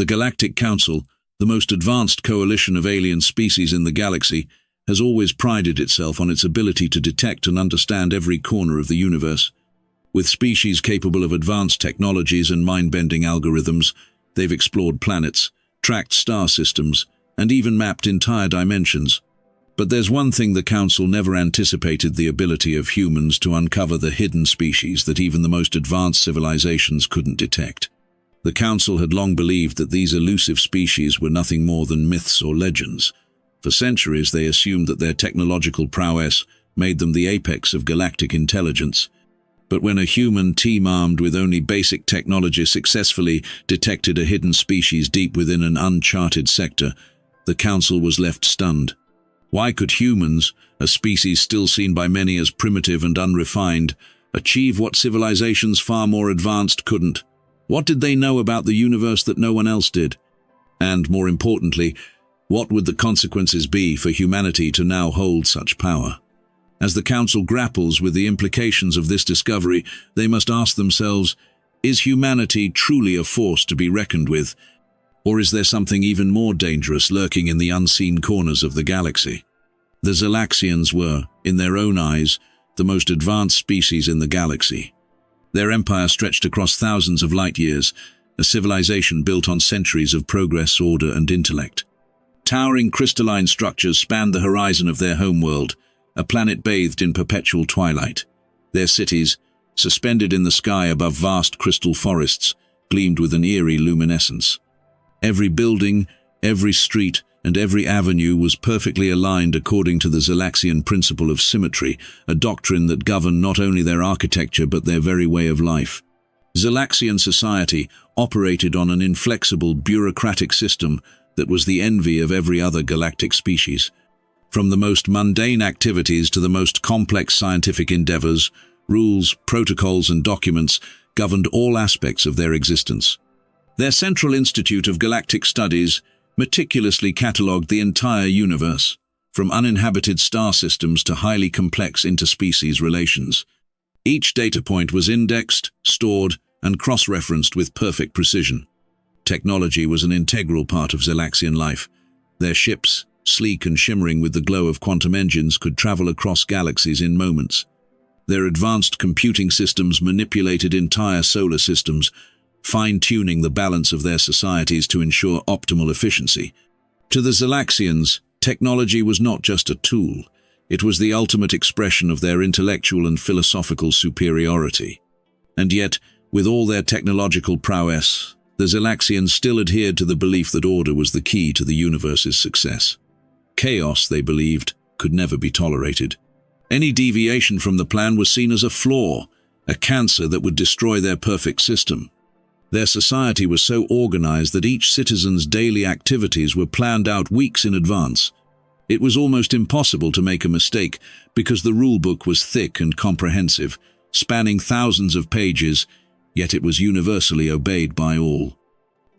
The Galactic Council, the most advanced coalition of alien species in the galaxy, has always prided itself on its ability to detect and understand every corner of the universe. With species capable of advanced technologies and mind-bending algorithms, they've explored planets, tracked star systems, and even mapped entire dimensions. But there's one thing the Council never anticipated: the ability of humans to uncover the hidden species that even the most advanced civilizations couldn't detect. The Council had long believed that these elusive species were nothing more than myths or legends. For centuries they assumed that their technological prowess made them the apex of galactic intelligence. But when a human team armed with only basic technology successfully detected a hidden species deep within an uncharted sector, the Council was left stunned. Why could humans, a species still seen by many as primitive and unrefined, achieve what civilizations far more advanced couldn't? What did they know about the universe that no one else did? And, more importantly, what would the consequences be for humanity to now hold such power? As the Council grapples with the implications of this discovery, they must ask themselves, is humanity truly a force to be reckoned with? Or is there something even more dangerous lurking in the unseen corners of the galaxy? The Zelaxians were, in their own eyes, the most advanced species in the galaxy. Their empire stretched across thousands of light years, a civilization built on centuries of progress, order, and intellect. Towering crystalline structures spanned the horizon of their homeworld, a planet bathed in perpetual twilight. Their cities, suspended in the sky above vast crystal forests, gleamed with an eerie luminescence. Every building, every street, and every avenue was perfectly aligned according to the Zelaxian principle of symmetry, a doctrine that governed not only their architecture but their very way of life. Zelaxian society operated on an inflexible bureaucratic system that was the envy of every other galactic species. From the most mundane activities to the most complex scientific endeavors, rules, protocols, and documents governed all aspects of their existence. Their Central Institute of Galactic Studies meticulously catalogued the entire universe, from uninhabited star systems to highly complex interspecies relations. Each data point was indexed, stored, and cross-referenced with perfect precision. Technology was an integral part of Zelaxian life. Their ships, sleek and shimmering with the glow of quantum engines, could travel across galaxies in moments. Their advanced computing systems manipulated entire solar systems, fine-tuning the balance of their societies to ensure optimal efficiency. To the Zelaxians, technology was not just a tool, it was the ultimate expression of their intellectual and philosophical superiority. And yet, with all their technological prowess, the Zelaxians still adhered to the belief that order was the key to the universe's success. Chaos, they believed, could never be tolerated. Any deviation from the plan was seen as a flaw, a cancer that would destroy their perfect system. Their society was so organized that each citizen's daily activities were planned out weeks in advance. It was almost impossible to make a mistake because the rulebook was thick and comprehensive, spanning thousands of pages, yet it was universally obeyed by all.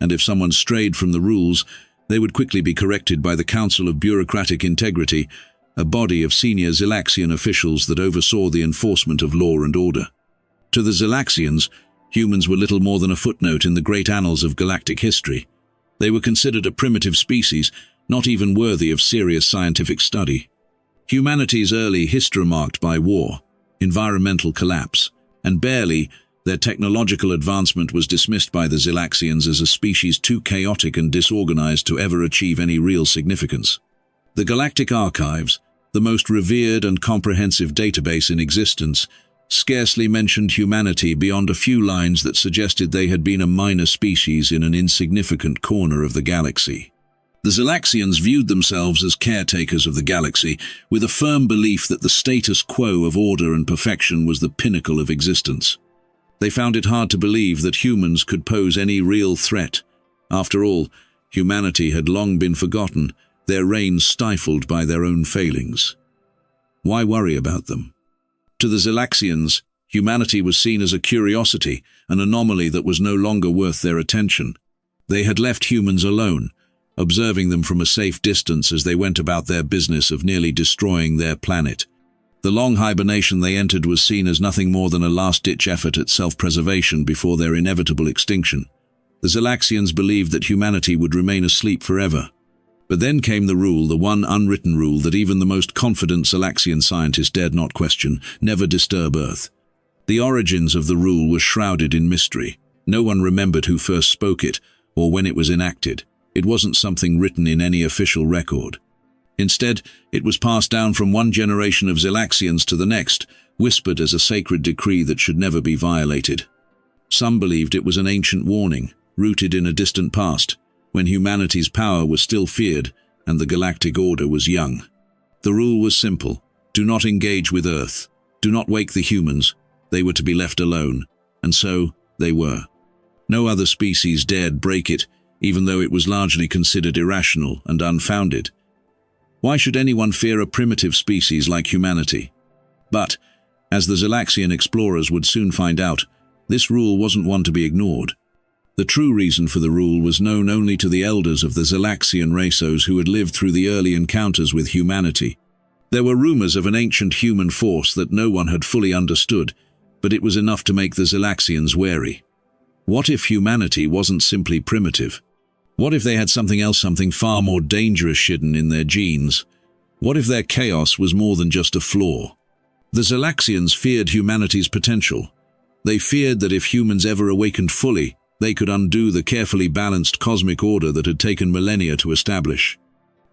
And if someone strayed from the rules, they would quickly be corrected by the Council of Bureaucratic Integrity, a body of senior Zelaxian officials that oversaw the enforcement of law and order. To the Zelaxians, humans were little more than a footnote in the great annals of galactic history. They were considered a primitive species, not even worthy of serious scientific study. Humanity's early history marked by war, environmental collapse, and barely, their technological advancement was dismissed by the Zelaxians as a species too chaotic and disorganized to ever achieve any real significance. The Galactic Archives, the most revered and comprehensive database in existence, scarcely mentioned humanity beyond a few lines that suggested they had been a minor species in an insignificant corner of the galaxy. The Zelaxians viewed themselves as caretakers of the galaxy, with a firm belief that the status quo of order and perfection was the pinnacle of existence. They found it hard to believe that humans could pose any real threat. After all, humanity had long been forgotten, their reign stifled by their own failings. Why worry about them? To the Zelaxians, humanity was seen as a curiosity, an anomaly that was no longer worth their attention. They had left humans alone, observing them from a safe distance as they went about their business of nearly destroying their planet. The long hibernation they entered was seen as nothing more than a last-ditch effort at self-preservation before their inevitable extinction. The Zelaxians believed that humanity would remain asleep forever. But then came the rule, the one unwritten rule that even the most confident Zelaxian scientist dared not question: never disturb Earth. The origins of the rule were shrouded in mystery. No one remembered who first spoke it, or when it was enacted. It wasn't something written in any official record. Instead, it was passed down from one generation of Zelaxians to the next, whispered as a sacred decree that should never be violated. Some believed it was an ancient warning, rooted in a distant past, when humanity's power was still feared and the galactic order was young. The rule was simple: do not engage with Earth. Do not wake the humans. They were to be left alone. And so, they were. No other species dared break it, even though it was largely considered irrational and unfounded. Why should anyone fear a primitive species like humanity? But, as the Zelaxian explorers would soon find out, this rule wasn't one to be ignored. The true reason for the rule was known only to the elders of the Zelaxian races who had lived through the early encounters with humanity. There were rumors of an ancient human force that no one had fully understood, but it was enough to make the Zelaxians wary. What if humanity wasn't simply primitive? What if they had something else, something far more dangerous hidden in their genes? What if their chaos was more than just a flaw? The Zelaxians feared humanity's potential. They feared that if humans ever awakened fully, they could undo the carefully balanced cosmic order that had taken millennia to establish.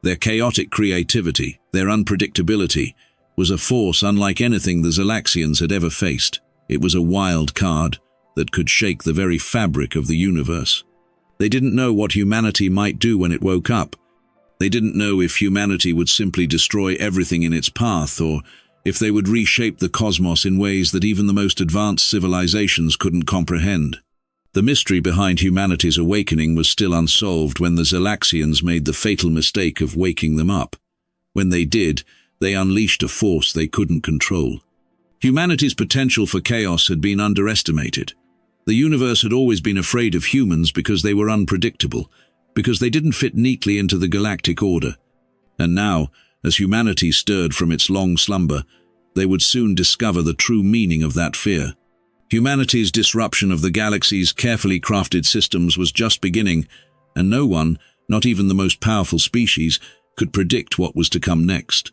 Their chaotic creativity, their unpredictability, was a force unlike anything the Zelaxians had ever faced. It was a wild card that could shake the very fabric of the universe. They didn't know what humanity might do when it woke up. They didn't know if humanity would simply destroy everything in its path, or if they would reshape the cosmos in ways that even the most advanced civilizations couldn't comprehend. The mystery behind humanity's awakening was still unsolved when the Zelaxians made the fatal mistake of waking them up. When they did, they unleashed a force they couldn't control. Humanity's potential for chaos had been underestimated. The universe had always been afraid of humans because they were unpredictable, because they didn't fit neatly into the galactic order. And now, as humanity stirred from its long slumber, they would soon discover the true meaning of that fear. Humanity's disruption of the galaxy's carefully crafted systems was just beginning, and no one, not even the most powerful species, could predict what was to come next.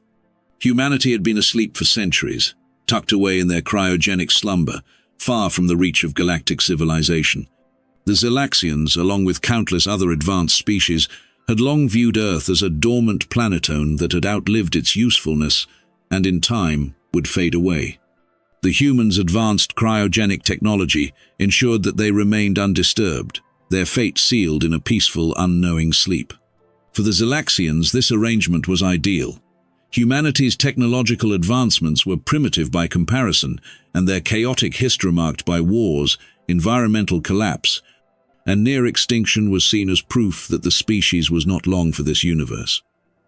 Humanity had been asleep for centuries, tucked away in their cryogenic slumber, far from the reach of galactic civilization. The Zelaxians, along with countless other advanced species, had long viewed Earth as a dormant planetone that had outlived its usefulness and in time would fade away. The humans' advanced cryogenic technology ensured that they remained undisturbed, their fate sealed in a peaceful, unknowing sleep. For the Zelaxians, this arrangement was ideal. Humanity's technological advancements were primitive by comparison, and their chaotic history marked by wars, environmental collapse, and near extinction was seen as proof that the species was not long for this universe.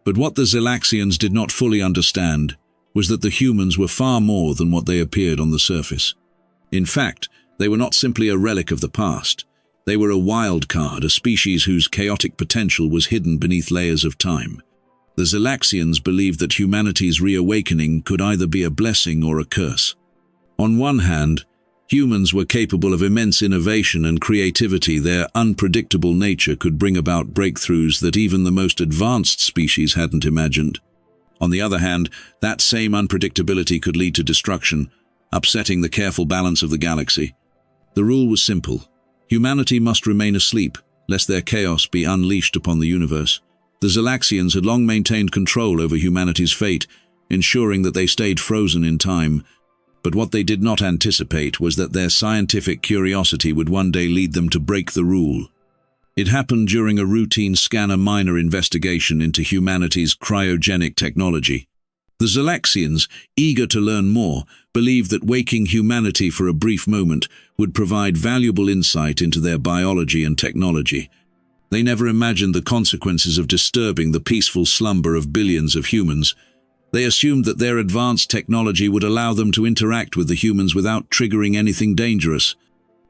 But what the Zelaxians did not fully understand was that the humans were far more than what they appeared on the surface. In fact, they were not simply a relic of the past. They were a wild card, a species whose chaotic potential was hidden beneath layers of time. The Zelaxians believed that humanity's reawakening could either be a blessing or a curse. On one hand, humans were capable of immense innovation and creativity. Their unpredictable nature could bring about breakthroughs that even the most advanced species hadn't imagined. On the other hand, that same unpredictability could lead to destruction, upsetting the careful balance of the galaxy. The rule was simple: humanity must remain asleep, lest their chaos be unleashed upon the universe. The Zelaxians had long maintained control over humanity's fate, ensuring that they stayed frozen in time. But what they did not anticipate was that their scientific curiosity would one day lead them to break the rule. It happened during a routine scanner minor investigation into humanity's cryogenic technology. The Zelaxians, eager to learn more, believed that waking humanity for a brief moment would provide valuable insight into their biology and technology. They never imagined the consequences of disturbing the peaceful slumber of billions of humans. They assumed that their advanced technology would allow them to interact with the humans without triggering anything dangerous.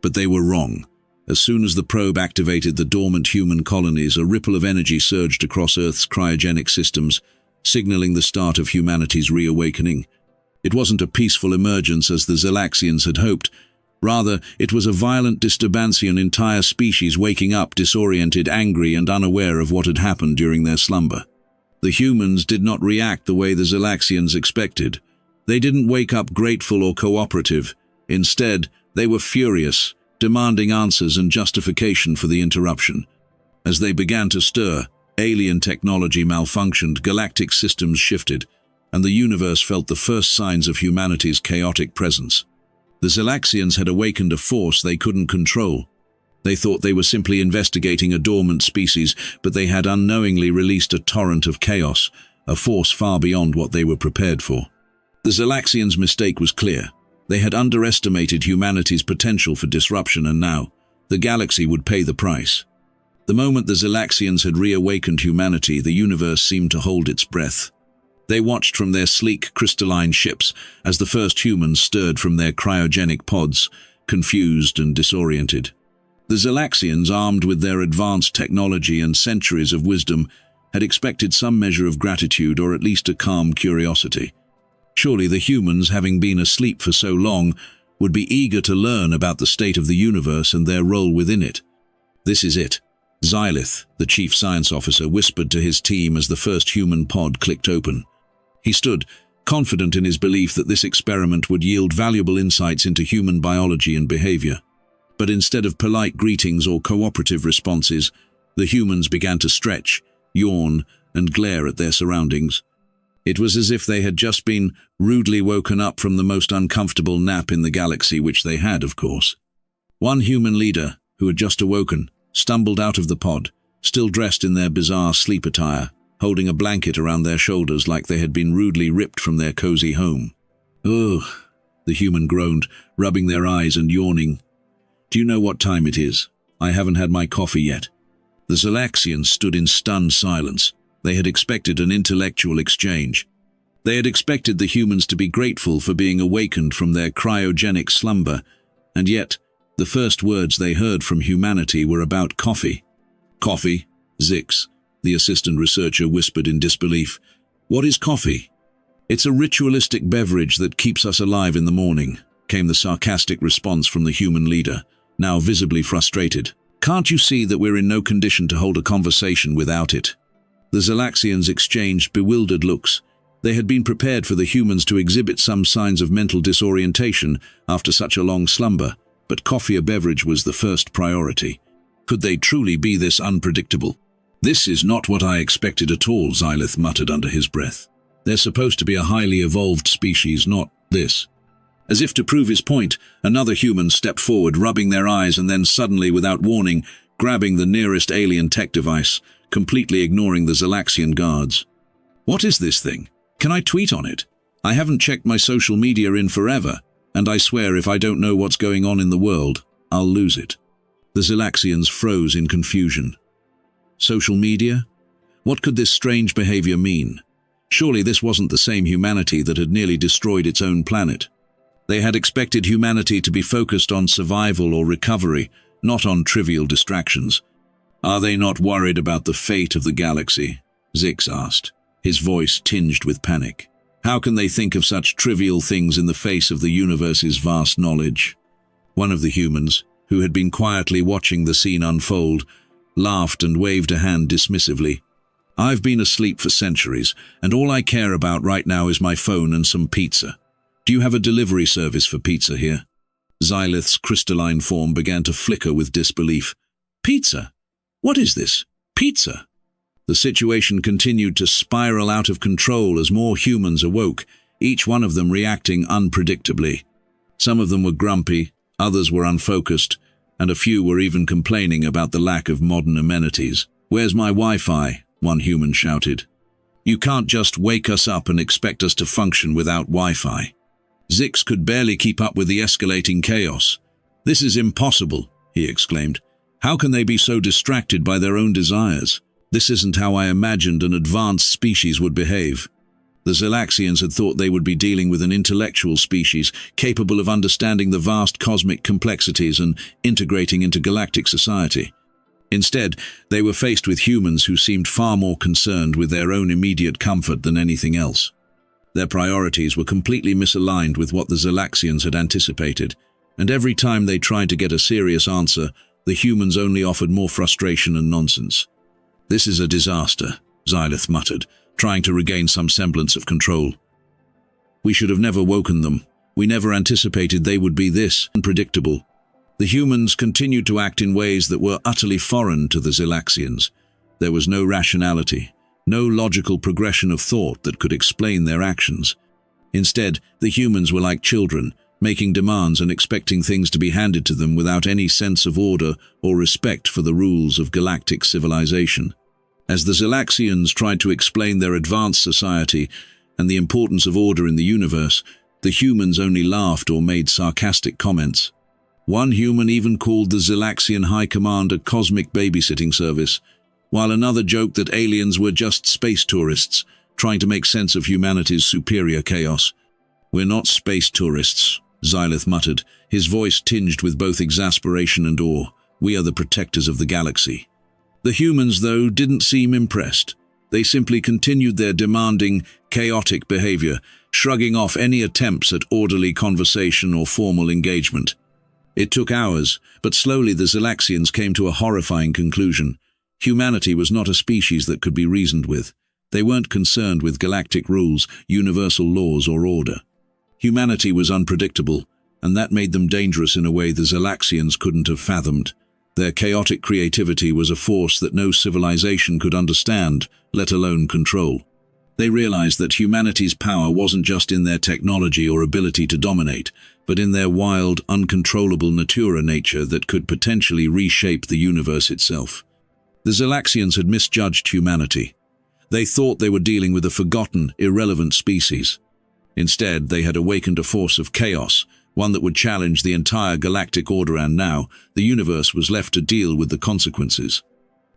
But they were wrong. As soon as the probe activated the dormant human colonies, a ripple of energy surged across Earth's cryogenic systems, signaling the start of humanity's reawakening. It wasn't a peaceful emergence as the Zelaxians had hoped. Rather, it was a violent disturbance, an entire species waking up disoriented, angry, and unaware of what had happened during their slumber. The humans did not react the way the Zalaxians expected. They didn't wake up grateful or cooperative. Instead, they were furious, demanding answers and justification for the interruption. As they began to stir, alien technology malfunctioned, galactic systems shifted, and the universe felt the first signs of humanity's chaotic presence. The Zalaxians had awakened a force they couldn't control. They thought they were simply investigating a dormant species, but they had unknowingly released a torrent of chaos, a force far beyond what they were prepared for. The Zalaxians' mistake was clear. They had underestimated humanity's potential for disruption, and now, the galaxy would pay the price. The moment the Zalaxians had reawakened humanity, the universe seemed to hold its breath. They watched from their sleek, crystalline ships as the first humans stirred from their cryogenic pods, confused and disoriented. The Zalaxians, armed with their advanced technology and centuries of wisdom, had expected some measure of gratitude or at least a calm curiosity. Surely the humans, having been asleep for so long, would be eager to learn about the state of the universe and their role within it. "This is it," Xylith, the chief science officer, whispered to his team as the first human pod clicked open. He stood, confident in his belief that this experiment would yield valuable insights into human biology and behavior. But instead of polite greetings or cooperative responses, the humans began to stretch, yawn, and glare at their surroundings. It was as if they had just been rudely woken up from the most uncomfortable nap in the galaxy, which they had, of course. One human leader, who had just awoken, stumbled out of the pod, still dressed in their bizarre sleep attire, holding a blanket around their shoulders like they had been rudely ripped from their cozy home. "Ugh," the human groaned, rubbing their eyes and yawning. "Do you know what time it is? I haven't had my coffee yet." The Zalaxians stood in stunned silence. They had expected an intellectual exchange. They had expected the humans to be grateful for being awakened from their cryogenic slumber, and yet, the first words they heard from humanity were about coffee. "Coffee?" Zix, the assistant researcher, whispered in disbelief. "What is coffee?" "It's a ritualistic beverage that keeps us alive in the morning," came the sarcastic response from the human leader, now visibly frustrated. "Can't you see that we're in no condition to hold a conversation without it?" The Zalaxians exchanged bewildered looks. They had been prepared for the humans to exhibit some signs of mental disorientation after such a long slumber, but coffee, a beverage, was the first priority. Could they truly be this unpredictable? "This is not what I expected at all," Xylith muttered under his breath. "They're supposed to be a highly evolved species, not this." As if to prove his point, another human stepped forward, rubbing their eyes and then suddenly, without warning, grabbing the nearest alien tech device, completely ignoring the Zalaxian guards. "What is this thing? Can I tweet on it? I haven't checked my social media in forever, and I swear if I don't know what's going on in the world, I'll lose it." The Zalaxians froze in confusion. Social media? What could this strange behavior mean? Surely this wasn't the same humanity that had nearly destroyed its own planet. They had expected humanity to be focused on survival or recovery, not on trivial distractions. "Are they not worried about the fate of the galaxy?" Zix asked, his voice tinged with panic. "How can they think of such trivial things in the face of the universe's vast knowledge?" One of the humans, who had been quietly watching the scene unfold, laughed and waved a hand dismissively. "I've been asleep for centuries, and all I care about right now is my phone and some pizza. Do you have a delivery service for pizza here?" Xylith's crystalline form began to flicker with disbelief. "Pizza? What is this? Pizza?" The situation continued to spiral out of control as more humans awoke, each one of them reacting unpredictably. Some of them were grumpy, others were unfocused, and a few were even complaining about the lack of modern amenities. "Where's my Wi-Fi?" one human shouted. "You can't just wake us up and expect us to function without Wi-Fi." Zix could barely keep up with the escalating chaos. "This is impossible," he exclaimed. "How can they be so distracted by their own desires? This isn't how I imagined an advanced species would behave." The Zalaxians had thought they would be dealing with an intellectual species, capable of understanding the vast cosmic complexities and integrating into galactic society. Instead, they were faced with humans who seemed far more concerned with their own immediate comfort than anything else. Their priorities were completely misaligned with what the Zalaxians had anticipated. and every time they tried to get a serious answer, the humans only offered more frustration and nonsense. "This is a disaster," Xylith muttered, trying to regain some semblance of control. "We should have never woken them. We never anticipated they would be this unpredictable." The humans continued to act in ways that were utterly foreign to the Xylaxians. There was no rationality, no logical progression of thought that could explain their actions. Instead, the humans were like children, making demands and expecting things to be handed to them without any sense of order or respect for the rules of galactic civilization. As the Xylaxians tried to explain their advanced society and the importance of order in the universe, the humans only laughed or made sarcastic comments. One human even called the Xylaxian High Command a cosmic babysitting service, while another joked that aliens were just space tourists, trying to make sense of humanity's superior chaos. "We're not space tourists," Xylith muttered, his voice tinged with both exasperation and awe. "We are the protectors of the galaxy." The humans, though, didn't seem impressed. They simply continued their demanding, chaotic behavior, shrugging off any attempts at orderly conversation or formal engagement. It took hours, but slowly the Xylaxians came to a horrifying conclusion. Humanity was not a species that could be reasoned with. They weren't concerned with galactic rules, universal laws, or order. Humanity was unpredictable, and that made them dangerous in a way the Xylaxians couldn't have fathomed. Their chaotic creativity was a force that no civilization could understand, let alone control. They realized that humanity's power wasn't just in their technology or ability to dominate, but in their wild, uncontrollable natura nature that could potentially reshape the universe itself. The Xylaxians had misjudged humanity. They thought they were dealing with a forgotten, irrelevant species. Instead, they had awakened a force of chaos, one that would challenge the entire galactic order, and now the universe was left to deal with the consequences.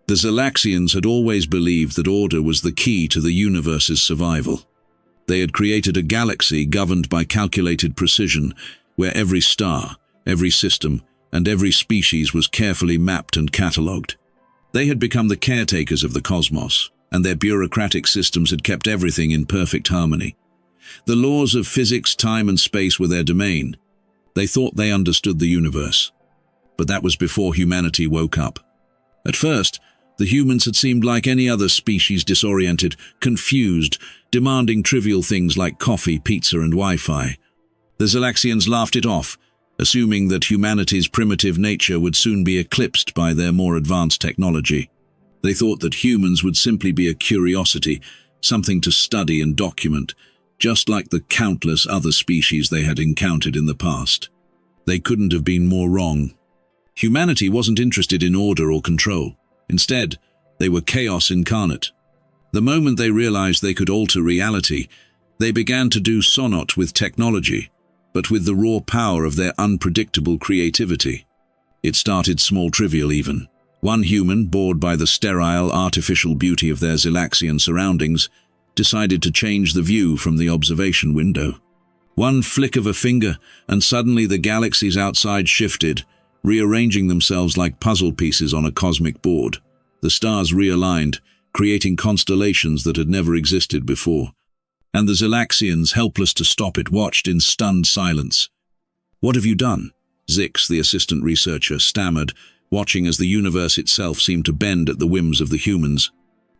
The Xylaxians had always believed that order was the key to the universe's survival. They had created a galaxy governed by calculated precision, where every star, every system, and every species was carefully mapped and catalogued. They had become the caretakers of the cosmos, and their bureaucratic systems had kept everything in perfect harmony. The laws of physics, time, and space were their domain. They thought they understood the universe. But that was before humanity woke up. At first, the humans had seemed like any other species, disoriented, confused, demanding trivial things like coffee, pizza, and Wi-Fi. The Xylaxians laughed it off, assuming that humanity's primitive nature would soon be eclipsed by their more advanced technology. They thought that humans would simply be a curiosity, something to study and document, just like the countless other species they had encountered in the past. They couldn't have been more wrong. Humanity wasn't interested in order or control. Instead, they were chaos incarnate. The moment they realized they could alter reality, they began to do so not with technology, but with the raw power of their unpredictable creativity. It started small, trivial even. One human, bored by the sterile, artificial beauty of their Xylaxian surroundings, decided to change the view from the observation window. One flick of a finger, and suddenly the galaxies outside shifted, rearranging themselves like puzzle pieces on a cosmic board. The stars realigned, creating constellations that had never existed before. And the Xylaxians, helpless to stop it, watched in stunned silence. "What have you done?" Zix, the assistant researcher, stammered, watching as the universe itself seemed to bend at the whims of the humans.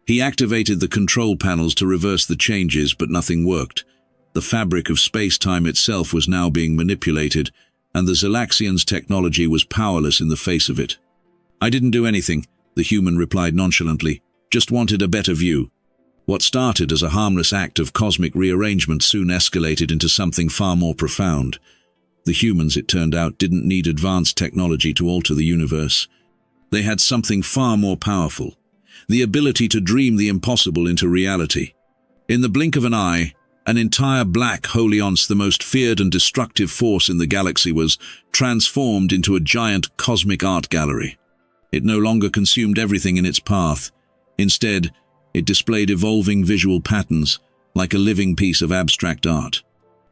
He activated the control panels to reverse the changes, but nothing worked. The fabric of space-time itself was now being manipulated, and the Xylaxians' technology was powerless in the face of it. "I didn't do anything," the human replied nonchalantly. "Just wanted a better view." What started as a harmless act of cosmic rearrangement soon escalated into something far more profound. The humans, it turned out, didn't need advanced technology to alter the universe. They had something far more powerful: the ability to dream the impossible into reality. In the blink of an eye, an entire black holiance, the most feared and destructive force in the galaxy, was transformed into a giant cosmic art gallery. It no longer consumed everything in its path. Instead, it displayed evolving visual patterns, like a living piece of abstract art.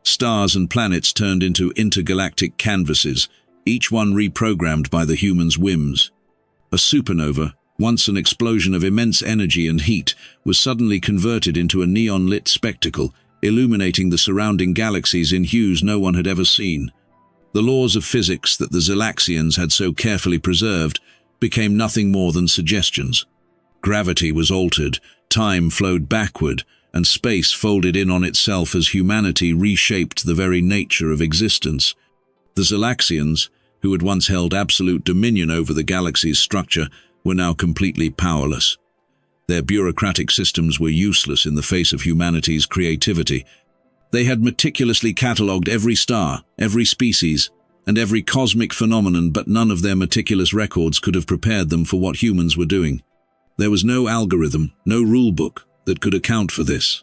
Stars and planets turned into intergalactic canvases, each one reprogrammed by the humans' whims. A supernova, once an explosion of immense energy and heat, was suddenly converted into a neon-lit spectacle, illuminating the surrounding galaxies in hues no one had ever seen. The laws of physics that the Zelaxians had so carefully preserved became nothing more than suggestions. Gravity was altered, time flowed backward, and space folded in on itself as humanity reshaped the very nature of existence. The Zelaxians, who had once held absolute dominion over the galaxy's structure, were now completely powerless. Their bureaucratic systems were useless in the face of humanity's creativity. They had meticulously catalogued every star, every species, and every cosmic phenomenon, but none of their meticulous records could have prepared them for what humans were doing. There was no algorithm, no rule book, that could account for this.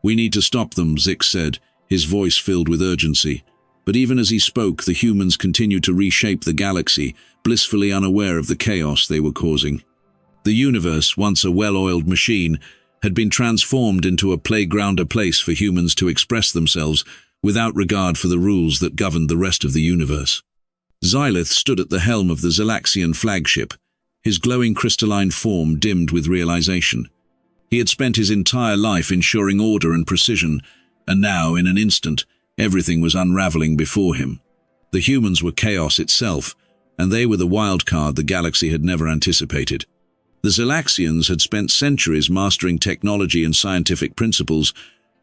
"We need to stop them," Zix said, his voice filled with urgency. But even as he spoke, the humans continued to reshape the galaxy, blissfully unaware of the chaos they were causing. The universe, once a well-oiled machine, had been transformed into a place for humans to express themselves without regard for the rules that governed the rest of the universe. Xylith stood at the helm of the Zelaxian flagship, his glowing crystalline form dimmed with realization. He had spent his entire life ensuring order and precision, and now, in an instant, everything was unraveling before him. The humans were chaos itself, and they were the wild card the galaxy had never anticipated. The Zelaxians had spent centuries mastering technology and scientific principles,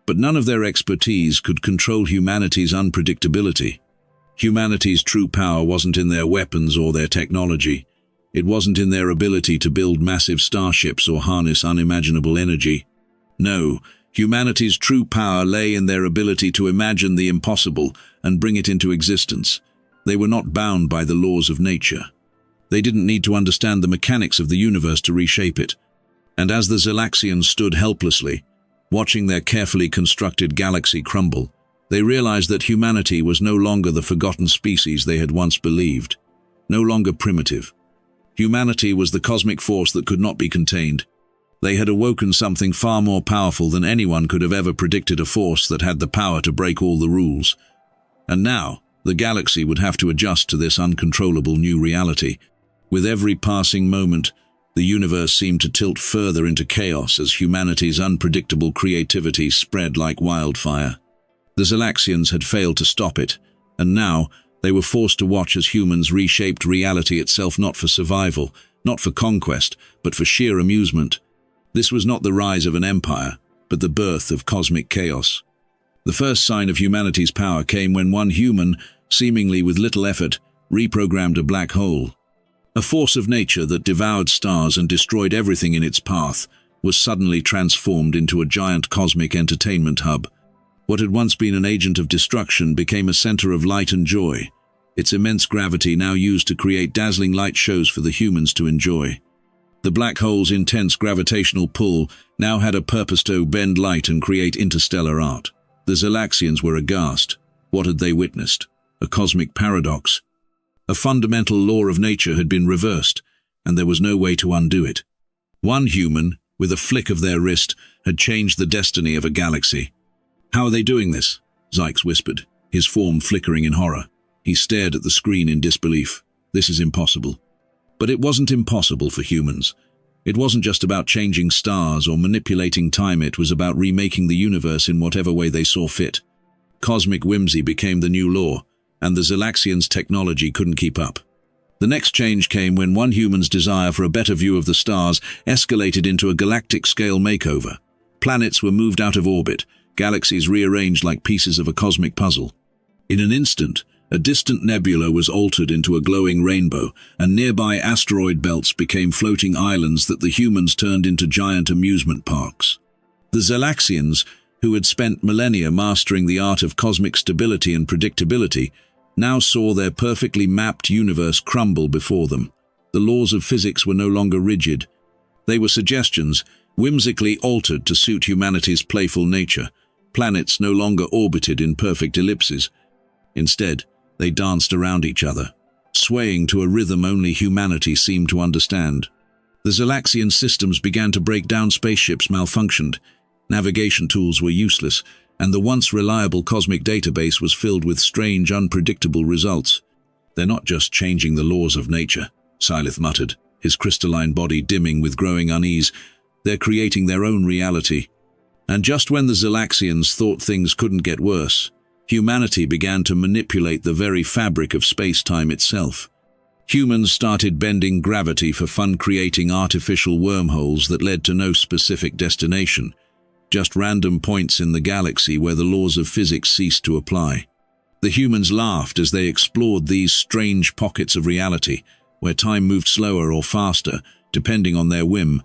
but none of their expertise could control humanity's unpredictability. Humanity's true power wasn't in their weapons or their technology. It wasn't in their ability to build massive starships or harness unimaginable energy. No, humanity's true power lay in their ability to imagine the impossible and bring it into existence. They were not bound by the laws of nature. They didn't need to understand the mechanics of the universe to reshape it. And as the Zelaxians stood helplessly, watching their carefully constructed galaxy crumble, they realized that humanity was no longer the forgotten species they had once believed, no longer primitive. Humanity was the cosmic force that could not be contained. They had awoken something far more powerful than anyone could have ever predicted, a force that had the power to break all the rules. And now, the galaxy would have to adjust to this uncontrollable new reality. With every passing moment, the universe seemed to tilt further into chaos as humanity's unpredictable creativity spread like wildfire. The Zelaxians had failed to stop it, and now they were forced to watch as humans reshaped reality itself, not for survival, not for conquest, but for sheer amusement. This was not the rise of an empire, but the birth of cosmic chaos. The first sign of humanity's power came when one human, seemingly with little effort, reprogrammed a black hole. A force of nature that devoured stars and destroyed everything in its path was suddenly transformed into a giant cosmic entertainment hub. What had once been an agent of destruction became a center of light and joy, its immense gravity now used to create dazzling light shows for the humans to enjoy. The black hole's intense gravitational pull now had a purpose to bend light and create interstellar art. The Zelaxians were aghast. What had they witnessed? A cosmic paradox. A fundamental law of nature had been reversed, and there was no way to undo it. One human, with a flick of their wrist, had changed the destiny of a galaxy. "How are they doing this?" Zykes whispered, his form flickering in horror. He stared at the screen in disbelief. This is impossible. But it wasn't impossible for humans. It wasn't just about changing stars or manipulating time, it was about remaking the universe in whatever way they saw fit. Cosmic whimsy became the new law, and the Zelaxians' technology couldn't keep up. The next change came when one human's desire for a better view of the stars escalated into a galactic-scale makeover. Planets were moved out of orbit, galaxies rearranged like pieces of a cosmic puzzle. In an instant, a distant nebula was altered into a glowing rainbow, and nearby asteroid belts became floating islands that the humans turned into giant amusement parks. The Zelaxians, who had spent millennia mastering the art of cosmic stability and predictability, now saw their perfectly mapped universe crumble before them. The laws of physics were no longer rigid. They were suggestions, whimsically altered to suit humanity's playful nature. Planets no longer orbited in perfect ellipses. Instead, they danced around each other, swaying to a rhythm only humanity seemed to understand. The Zelaxian systems began to break down, spaceships malfunctioned, navigation tools were useless, and the once reliable cosmic database was filled with strange, unpredictable results. "They're not just changing the laws of nature," Sylith muttered, his crystalline body dimming with growing unease. "They're creating their own reality." And just when the Zelaxians thought things couldn't get worse, humanity began to manipulate the very fabric of space-time itself. Humans started bending gravity for fun, creating artificial wormholes that led to no specific destination, just random points in the galaxy where the laws of physics ceased to apply. The humans laughed as they explored these strange pockets of reality, where time moved slower or faster, depending on their whim.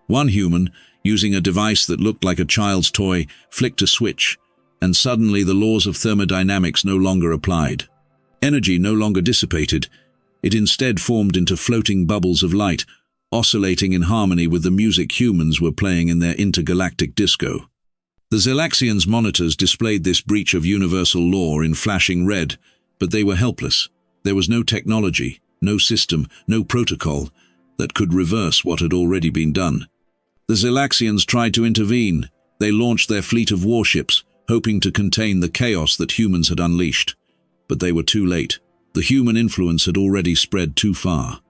One human, using a device that looked like a child's toy, flicked a switch, and suddenly the laws of thermodynamics no longer applied. Energy no longer dissipated. It instead formed into floating bubbles of light, oscillating in harmony with the music humans were playing in their intergalactic disco. The Zelaxians' monitors displayed this breach of universal law in flashing red, but they were helpless. There was no technology, no system, no protocol that could reverse what had already been done. The Zelaxians tried to intervene. They launched their fleet of warships, hoping to contain the chaos that humans had unleashed. But they were too late. The human influence had already spread too far.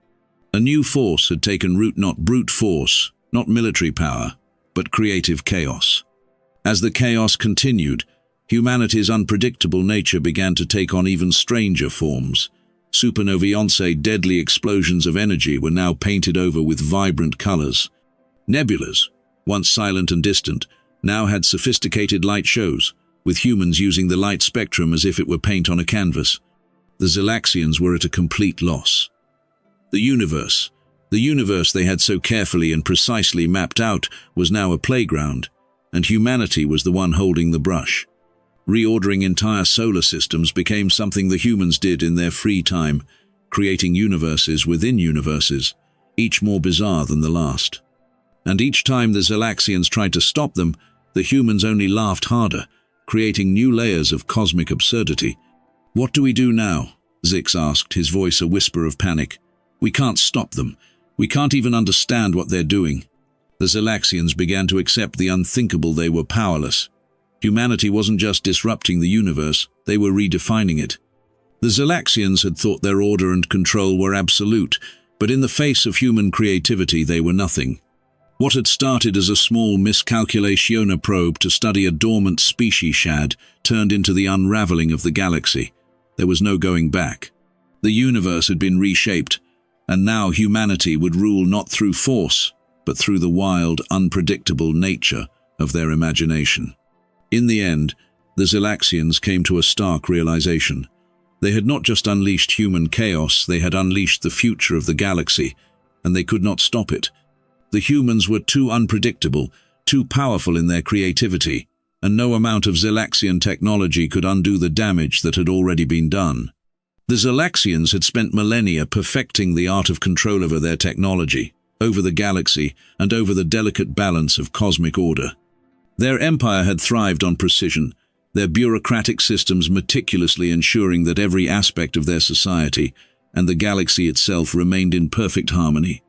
A new force had taken root, not brute force, not military power, but creative chaos. As the chaos continued, humanity's unpredictable nature began to take on even stranger forms. Supernovae, deadly explosions of energy, were now painted over with vibrant colors. Nebulas, once silent and distant, now had sophisticated light shows, with humans using the light spectrum as if it were paint on a canvas. The Zelaxians were at a complete loss. The universe they had so carefully and precisely mapped out, was now a playground, and humanity was the one holding the brush. Reordering entire solar systems became something the humans did in their free time, creating universes within universes, each more bizarre than the last. And each time the Zelaxians tried to stop them, the humans only laughed harder, creating new layers of cosmic absurdity. "What do we do now?" Zix asked, his voice a whisper of panic. "We can't stop them. We can't even understand what they're doing." The Zelaxians began to accept the unthinkable. They were powerless. Humanity wasn't just disrupting the universe, they were redefining it. The Zelaxians had thought their order and control were absolute, but in the face of human creativity they were nothing. What had started as a small miscalculation probe to study a dormant species shad turned into the unraveling of the galaxy. There was no going back. The universe had been reshaped, and now humanity would rule not through force, but through the wild, unpredictable nature of their imagination. In the end, the Zelaxians came to a stark realization. They had not just unleashed human chaos, they had unleashed the future of the galaxy, and they could not stop it. The humans were too unpredictable, too powerful in their creativity, and no amount of Zelaxian technology could undo the damage that had already been done. The Zelaxians had spent millennia perfecting the art of control over their technology, over the galaxy, and over the delicate balance of cosmic order. Their empire had thrived on precision, their bureaucratic systems meticulously ensuring that every aspect of their society and the galaxy itself remained in perfect harmony.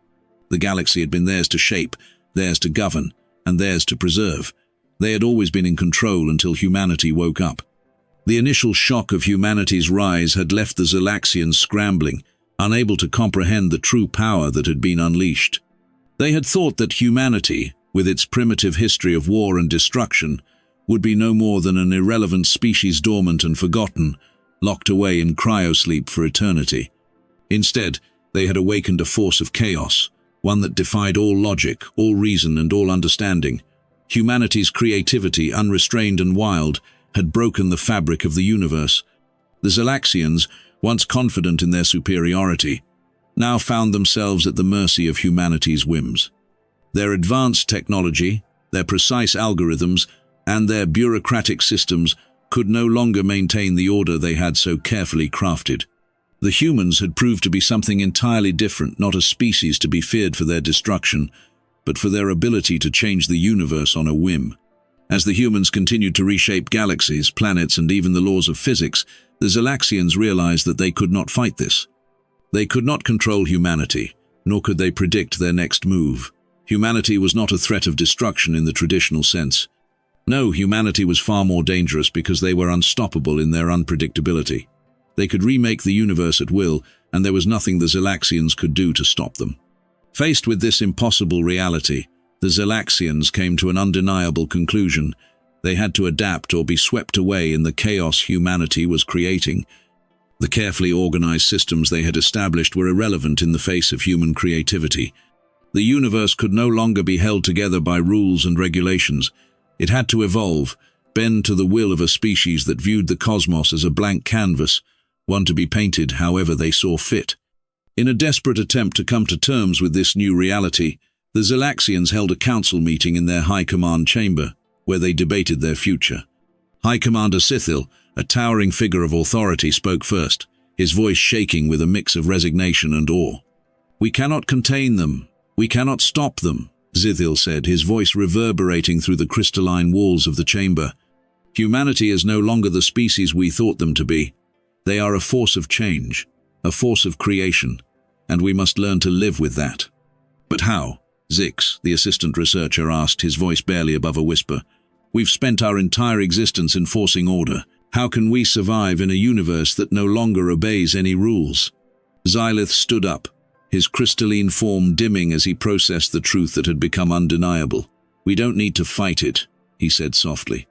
The galaxy had been theirs to shape, theirs to govern, and theirs to preserve. They had always been in control until humanity woke up. The initial shock of humanity's rise had left the Zelaxians scrambling, unable to comprehend the true power that had been unleashed. They had thought that humanity, with its primitive history of war and destruction, would be no more than an irrelevant species dormant and forgotten, locked away in cryosleep for eternity. Instead, they had awakened a force of chaos, one that defied all logic, all reason, and all understanding. Humanity's creativity, unrestrained and wild, had broken the fabric of the universe. The Zelaxians, once confident in their superiority, now found themselves at the mercy of humanity's whims. Their advanced technology, their precise algorithms, and their bureaucratic systems could no longer maintain the order they had so carefully crafted. The humans had proved to be something entirely different, not a species to be feared for their destruction, but for their ability to change the universe on a whim. As the humans continued to reshape galaxies, planets, and even the laws of physics, the Zelaxians realized that they could not fight this. They could not control humanity, nor could they predict their next move. Humanity was not a threat of destruction in the traditional sense. No, humanity was far more dangerous because they were unstoppable in their unpredictability. They could remake the universe at will, and there was nothing the Zelaxians could do to stop them. Faced with this impossible reality, the Zelaxians came to an undeniable conclusion. They had to adapt or be swept away in the chaos humanity was creating. The carefully organized systems they had established were irrelevant in the face of human creativity. The universe could no longer be held together by rules and regulations. It had to evolve, bend to the will of a species that viewed the cosmos as a blank canvas, one to be painted however they saw fit. In a desperate attempt to come to terms with this new reality, the Zelaxians held a council meeting in their High Command chamber, where they debated their future. High Commander Sithil, a towering figure of authority, spoke first, his voice shaking with a mix of resignation and awe. "We cannot contain them. We cannot stop them," Sithil said, his voice reverberating through the crystalline walls of the chamber. "Humanity is no longer the species we thought them to be. They are a force of change, a force of creation, and we must learn to live with that." "But how?" Zix, the assistant researcher, asked, his voice barely above a whisper. "We've spent our entire existence enforcing order. How can we survive in a universe that no longer obeys any rules?" Xylith stood up, his crystalline form dimming as he processed the truth that had become undeniable. "We don't need to fight it," he said softly.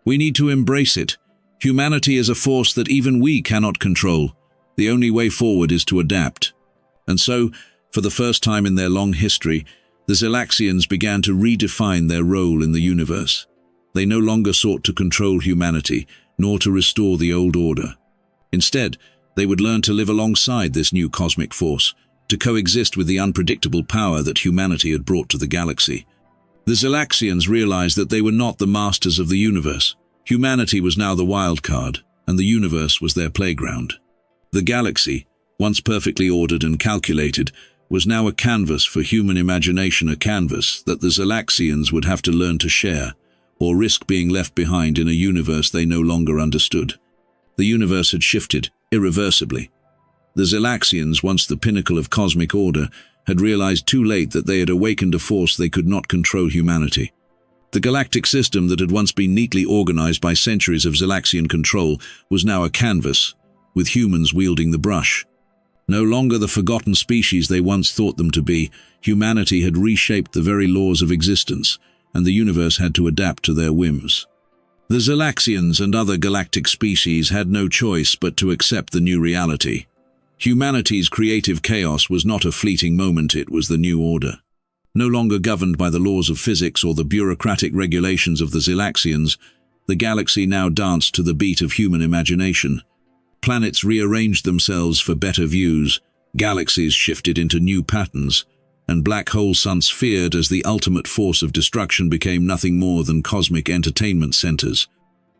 "We need to embrace it. Humanity is a force that even we cannot control. The only way forward is to adapt." And so, for the first time in their long history, the Zelaxians began to redefine their role in the universe. They no longer sought to control humanity, nor to restore the old order. Instead, they would learn to live alongside this new cosmic force, to coexist with the unpredictable power that humanity had brought to the galaxy. The Zelaxians realized that they were not the masters of the universe. Humanity was now the wild card, and the universe was their playground. The galaxy, once perfectly ordered and calculated, was now a canvas for human imagination, a canvas that the Zelaxians would have to learn to share, or risk being left behind in a universe they no longer understood. The universe had shifted, irreversibly. The Zelaxians, once the pinnacle of cosmic order, had realized too late that they had awakened a force they could not control: humanity. The galactic system that had once been neatly organized by centuries of Zelaxian control was now a canvas, with humans wielding the brush. No longer the forgotten species they once thought them to be, humanity had reshaped the very laws of existence, and the universe had to adapt to their whims. The Zelaxians and other galactic species had no choice but to accept the new reality. Humanity's creative chaos was not a fleeting moment, it was the new order. No longer governed by the laws of physics or the bureaucratic regulations of the Zelaxians, the galaxy now danced to the beat of human imagination. Planets rearranged themselves for better views, galaxies shifted into new patterns, and black hole suns feared as the ultimate force of destruction became nothing more than cosmic entertainment centers.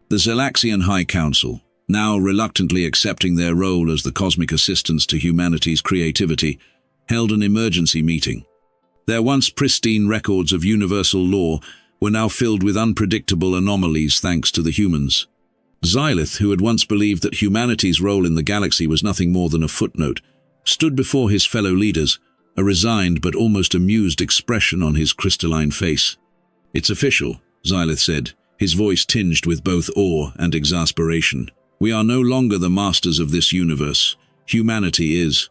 The Zelaxian High Council, now reluctantly accepting their role as the cosmic assistants to humanity's creativity, held an emergency meeting. Their once pristine records of universal law were now filled with unpredictable anomalies thanks to the humans. Xylith, who had once believed that humanity's role in the galaxy was nothing more than a footnote, stood before his fellow leaders, a resigned but almost amused expression on his crystalline face. "It's official," Xylith said, his voice tinged with both awe and exasperation. "We are no longer the masters of this universe. Humanity is."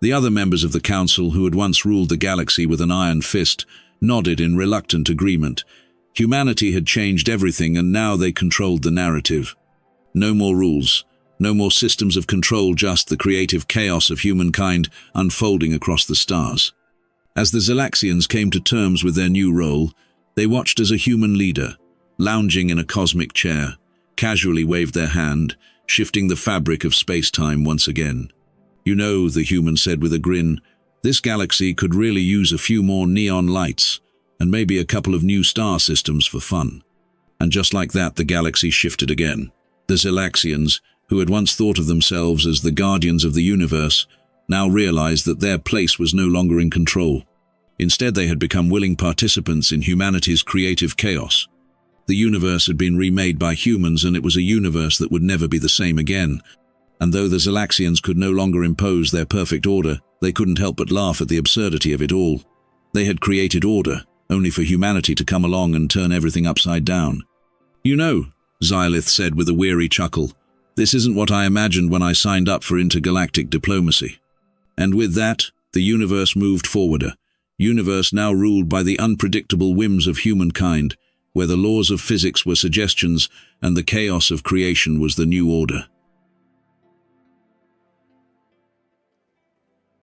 The other members of the council, who had once ruled the galaxy with an iron fist, nodded in reluctant agreement. Humanity had changed everything, and now they controlled the narrative. No more rules, no more systems of control, just the creative chaos of humankind unfolding across the stars. As the Zelaxians came to terms with their new role, they watched as a human leader, lounging in a cosmic chair, casually waved their hand, shifting the fabric of space-time once again. "You know," the human said with a grin, "this galaxy could really use a few more neon lights, and maybe a couple of new star systems for fun." And just like that, the galaxy shifted again. The Zelaxians, who had once thought of themselves as the guardians of the universe, now realized that their place was no longer in control. Instead, they had become willing participants in humanity's creative chaos. The universe had been remade by humans, and it was a universe that would never be the same again. And though the Zelaxians could no longer impose their perfect order, they couldn't help but laugh at the absurdity of it all. They had created order, only for humanity to come along and turn everything upside down. "You know," Xylith said with a weary chuckle, "this isn't what I imagined when I signed up for intergalactic diplomacy." And with that, the universe moved forward, a universe now ruled by the unpredictable whims of humankind, where the laws of physics were suggestions and the chaos of creation was the new order.